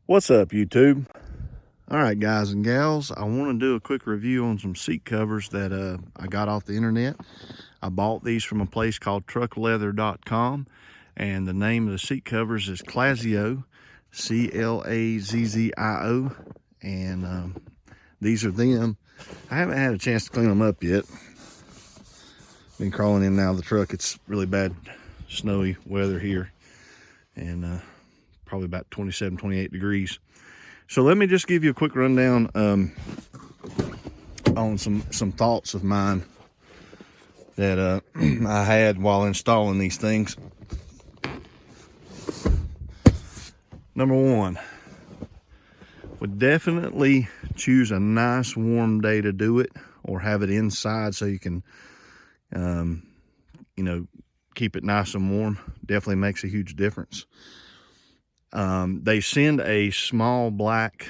What's up, YouTube? All right, guys and gals, I want to do a quick review on some seat covers that I got off the internet. I bought these from a place called truckleather.com, and the name of the seat covers is Clazzio, Clazzio, and these are them. I haven't had a chance to clean them up yet. Been crawling in and out of the truck. It's really bad snowy weather here, and probably about 27, 28 degrees. So let me just give you a quick rundown on some thoughts of mine that I had while installing these things. Number one, would definitely choose a nice warm day to do it, or have it inside so you can keep it nice and warm. Definitely makes a huge difference. They send a small black,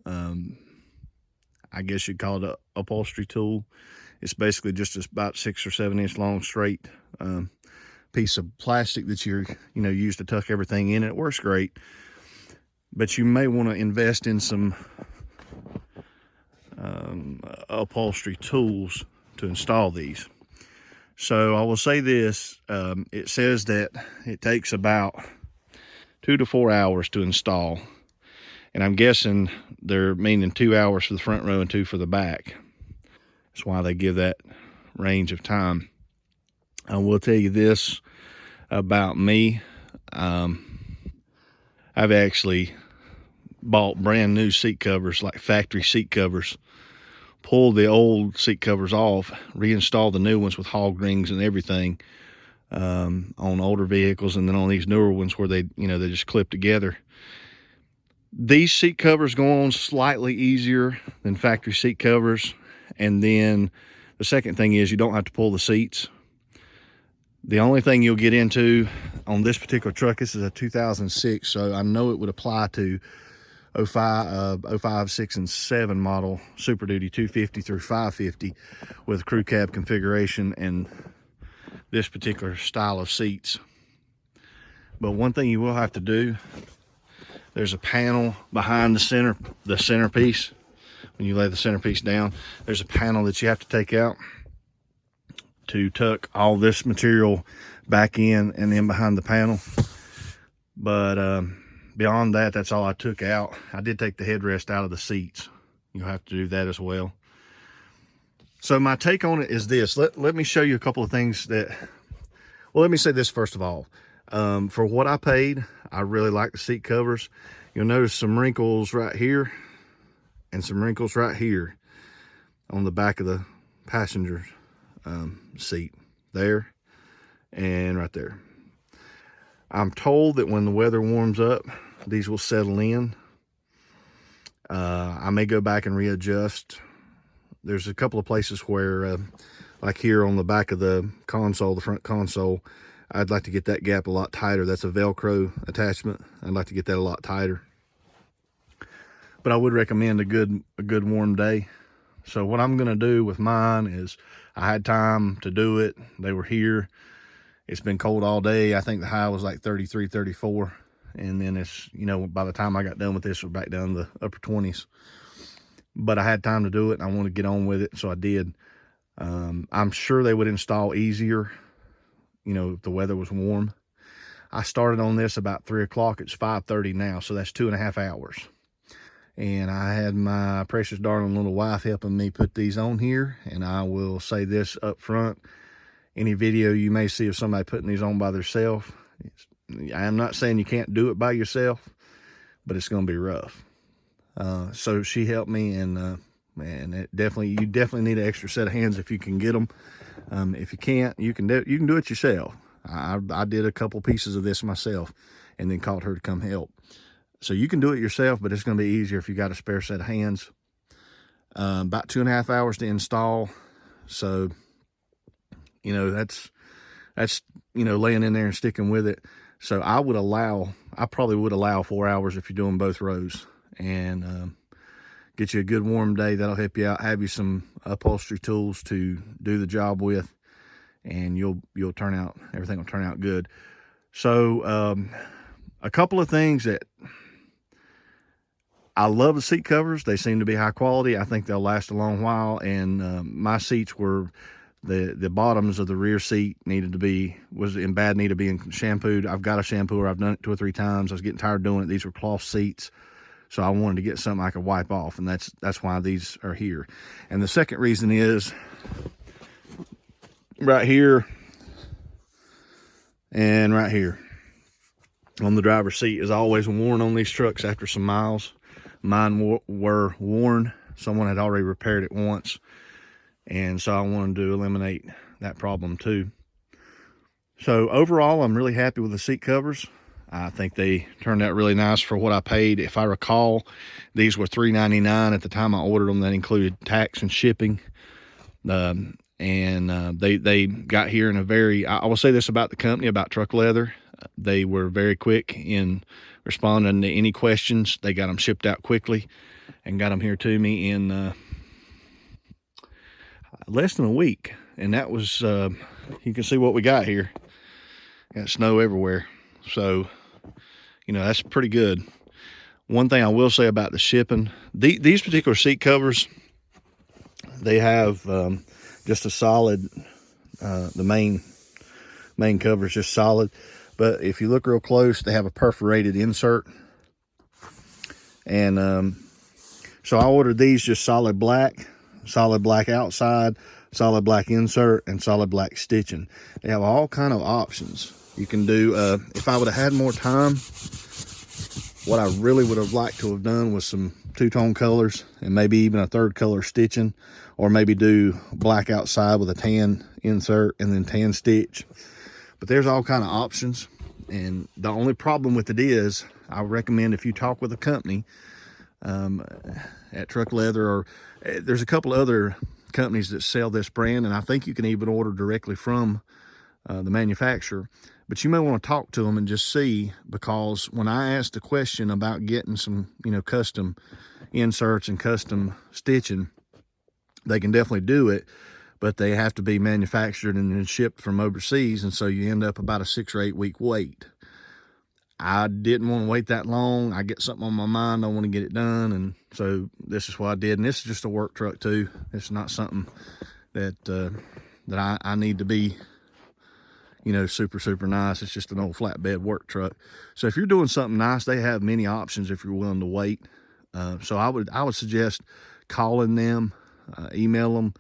I guess you'd call it a upholstery tool. It's basically just about 6 or 7 inch long straight piece of plastic that you use to tuck everything in. It works great, but you may want to invest in some upholstery tools to install these. So I will say this, it says that it takes about 2 to 4 hours to install, and I'm guessing they're meaning 2 hours for the front row and 2 for the back. That's why they give that range of time. I will tell you this about me. I've actually bought brand new seat covers, like factory seat covers, pulled the old seat covers off, reinstalled the new ones with hog rings and everything on older vehicles, and then on these newer ones where they just clip together. These seat covers go on slightly easier than factory seat covers. And then the second thing is you don't have to pull the seats. The only thing you'll get into on this particular truck, this is a 2006, so I know it would apply to 05, 6, and 7 model Super Duty 250 through 550 with crew cab configuration and this particular style of seats. But one thing you will have to do, there's a panel behind the centerpiece. When you lay the centerpiece down, there's a panel that you have to take out to tuck all this material back in and then behind the panel. But beyond that, that's all I took out. I did take the headrest out of the seats. You'll have to do that as well. So my take on it is this. Let me show you a couple of things that, well, let me say this first of all. For what I paid, I really like the seat covers. You'll notice some wrinkles right here and some wrinkles right here on the back of the passenger seat, there and right there. I'm told that when the weather warms up, these will settle in. I may go back and readjust. There's a couple of places where, like here on the back of the console, the front console, I'd like to get that gap a lot tighter. That's a Velcro attachment. I'd like to get that a lot tighter. But I would recommend a good warm day. So what I'm gonna do with mine is, I had time to do it. They were here. It's been cold all day. I think the high was like 33, 34. And then it's, by the time I got done with this, we're back down to the upper 20s. But I had time to do it and I want to get on with it, so I did. I'm sure they would install easier, if the weather was warm. I started on this about 3 o'clock. It's 5:30 now, so that's 2.5 hours. And I had my precious darling little wife helping me put these on here. And I will say this up front, any video you may see of somebody putting these on by themselves, I am not saying you can't do it by yourself, but it's going to be rough. So she helped me, and you definitely need an extra set of hands if you can get them. If you can't, you can do it yourself. I did a couple pieces of this myself and then called her to come help. So you can do it yourself, but it's going to be easier if you got a spare set of hands. About 2.5 hours to install. So, that's laying in there and sticking with it. So I probably would allow 4 hours if you're doing both rows, and get you a good warm day. That'll help you out. Have you some upholstery tools to do the job with, and everything will turn out good. So a couple of things that I love the seat covers. They seem to be high quality. I think they'll last a long while. And my seats were, the bottoms of the rear seat was in bad need of being shampooed. I've got a shampooer. I've done it 2 or 3 times. I was getting tired of doing it. These were cloth seats, so I wanted to get something I could wipe off, and that's why these are here. And the second reason is right here and right here on the driver's seat is always worn on these trucks after some miles. Mine were worn. Someone had already repaired it once, and so I wanted to eliminate that problem too. So overall, I'm really happy with the seat covers. I think they turned out really nice for what I paid. If I recall, these were $3.99 at the time I ordered them. That included tax and shipping. They got here in a very, I will say this about the company, about Truck Leather. They were very quick in responding to any questions. They got them shipped out quickly and got them here to me in less than a week. And that was, you can see what we got here. Got snow everywhere. So, that's pretty good. One thing I will say about the shipping, these particular seat covers, they have just a solid, the main cover is just solid. But if you look real close, they have a perforated insert. And so I ordered these just solid black outside, solid black insert, and solid black stitching. They have all kind of options. You can do, if I would have had more time, what I really would have liked to have done was some two-tone colors and maybe even a third color stitching, or maybe do black outside with a tan insert and then tan stitch. But there's all kind of options. And the only problem with it is, I recommend if you talk with a company at Truck Leather, or there's a couple other companies that sell this brand, and I think you can even order directly from the manufacturer. But you may want to talk to them and just see, because when I asked the question about getting some, custom inserts and custom stitching, they can definitely do it, but they have to be manufactured and then shipped from overseas. And so you end up about a 6 or 8 week wait. I didn't want to wait that long. I get something on my mind, I want to get it done. And so this is what I did. And this is just a work truck too. It's not something that I need to be, super nice. It's just an old flatbed work truck. So if you're doing something nice, they have many options if you're willing to wait. So I would suggest calling them, email them,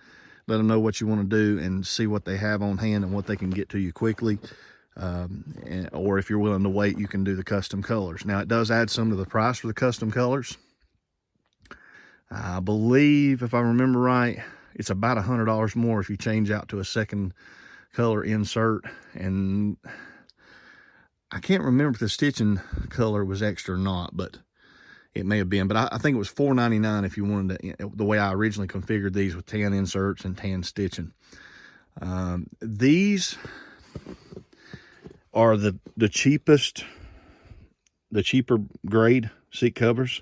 let them know what you want to do, and see what they have on hand and what they can get to you quickly. Or if you're willing to wait, you can do the custom colors. Now, it does add some to the price for the custom colors. I believe, if I remember right, it's about $100 more if you change out to a second color insert. And I can't remember if the stitching color was extra or not, but it may have been. But I think it was $4.99 if you wanted to, the way I originally configured these with tan inserts and tan stitching. These are the cheapest, the cheaper grade seat covers.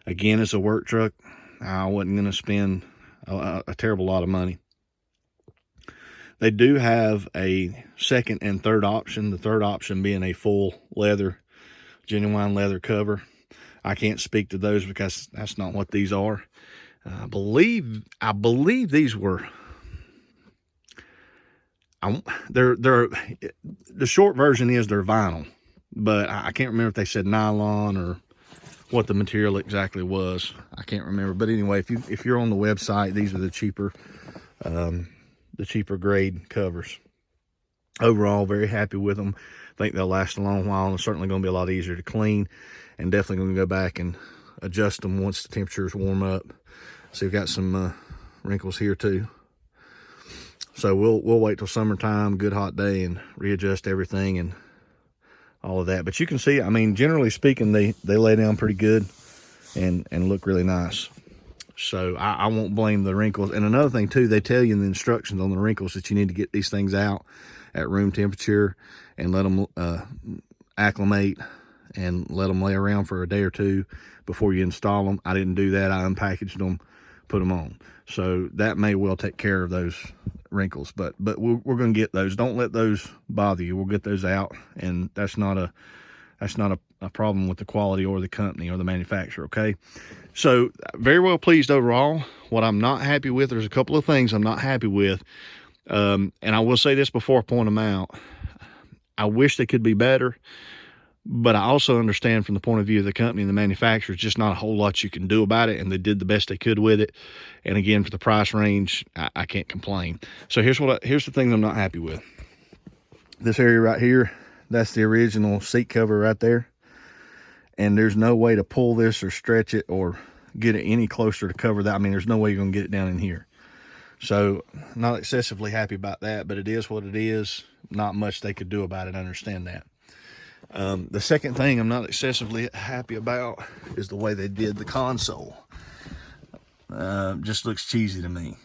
Again, it's a work truck. I wasn't going to spend a terrible lot of money. They do have a second and third option, the third option being a full leather, genuine leather cover. I can't speak to those because that's not what these are. I believe these were, they're the short version is they're vinyl, but I can't remember if they said nylon or what the material exactly was. I can't remember. But anyway, if you're on the website, these are the cheaper grade covers. Overall, very happy with them. I think they'll last a long while, and they're certainly going to be a lot easier to clean, and definitely going to go back and adjust them once the temperatures warm up. So we've got some wrinkles here too. So we'll wait till summertime, good hot day, and readjust everything and all of that. But you can see, I mean, generally speaking, they lay down pretty good and look really nice. So I won't blame the wrinkles. And another thing too, they tell you in the instructions on the wrinkles that you need to get these things out at room temperature and let them acclimate and let them lay around for a day or two before you install them. I didn't do that. I unpackaged them, put them on. So that may well take care of those wrinkles, but we're going to get those. Don't let those bother you. We'll get those out, and that's not That's not a problem with the quality or the company or the manufacturer, okay? So very well pleased overall. What I'm not happy with, there's a couple of things I'm not happy with. And I will say this before I point them out. I wish they could be better, but I also understand from the point of view of the company and the manufacturer, just not a whole lot you can do about it, and they did the best they could with it. And again, for the price range, I can't complain. So here's the thing I'm not happy with. This area right here, that's the original seat cover right there. And there's no way to pull this or stretch it or get it any closer to cover that. I mean, there's no way you're gonna get it down in here. So not excessively happy about that, but it is what it is. Not much they could do about it, I understand that. The second thing I'm not excessively happy about is the way they did the console. Just looks cheesy to me.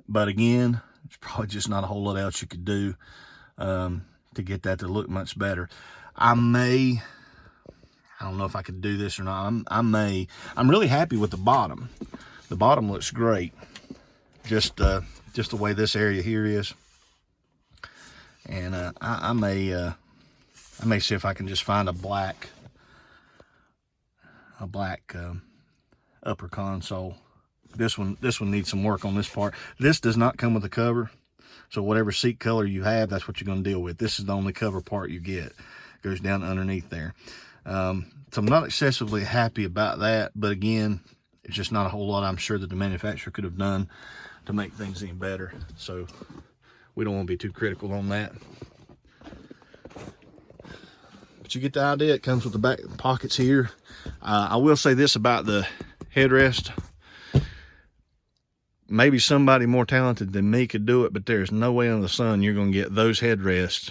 But again, it's probably just not a whole lot else you could do to get that to look much better. I don't know if I could do this or not. I'm really happy with the bottom. The bottom looks great. Just the way this area here is. And I may see if I can just find a black upper console. This one needs some work on this part. This does not come with a cover. So whatever seat color you have, that's what you're going to deal with. This is the only cover part you get. It goes down underneath there. So I'm not excessively happy about that, but again, it's just not a whole lot I'm sure that the manufacturer could have done to make things even better. So we don't want to be too critical on that. But you get the idea. It comes with the back pockets here. I will say this about the headrest. Maybe somebody more talented than me could do it, but there's no way under the sun you're going to get those headrests,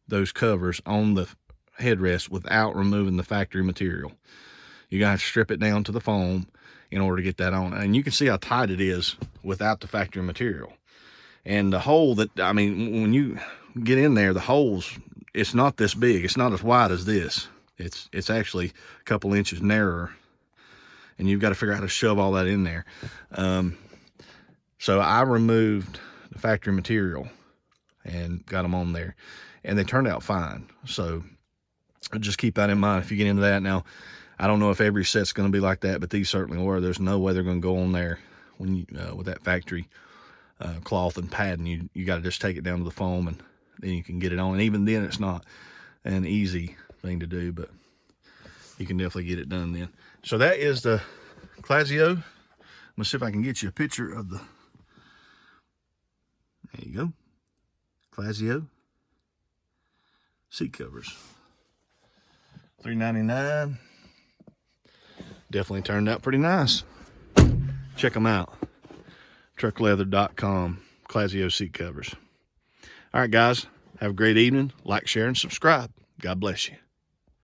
those covers on the headrest without removing the factory material. You're going to have to strip it down to the foam in order to get that on. And you can see how tight it is without the factory material. And the hole that, I mean, when you get in there, the holes, it's not this big. It's not as wide as this. It's actually a couple inches narrower. And you've got to figure out how to shove all that in there. So I removed the factory material and got them on there, and they turned out fine. So just keep that in mind if you get into that. Now, I don't know if every set's going to be like that, but these certainly were. There's no way they're going to go on there when you with that factory cloth and padding. You got to just take it down to the foam, and then you can get it on. And even then, it's not an easy thing to do, but you can definitely get it done then. So that is the Clazzio. I'm gonna see if I can get you a picture of the. There you go. Clazzio seat covers. $3.99. Definitely turned out pretty nice. Check them out. Truckleather.com. Clazzio seat covers. All right, guys. Have a great evening. Like, share, and subscribe. God bless you.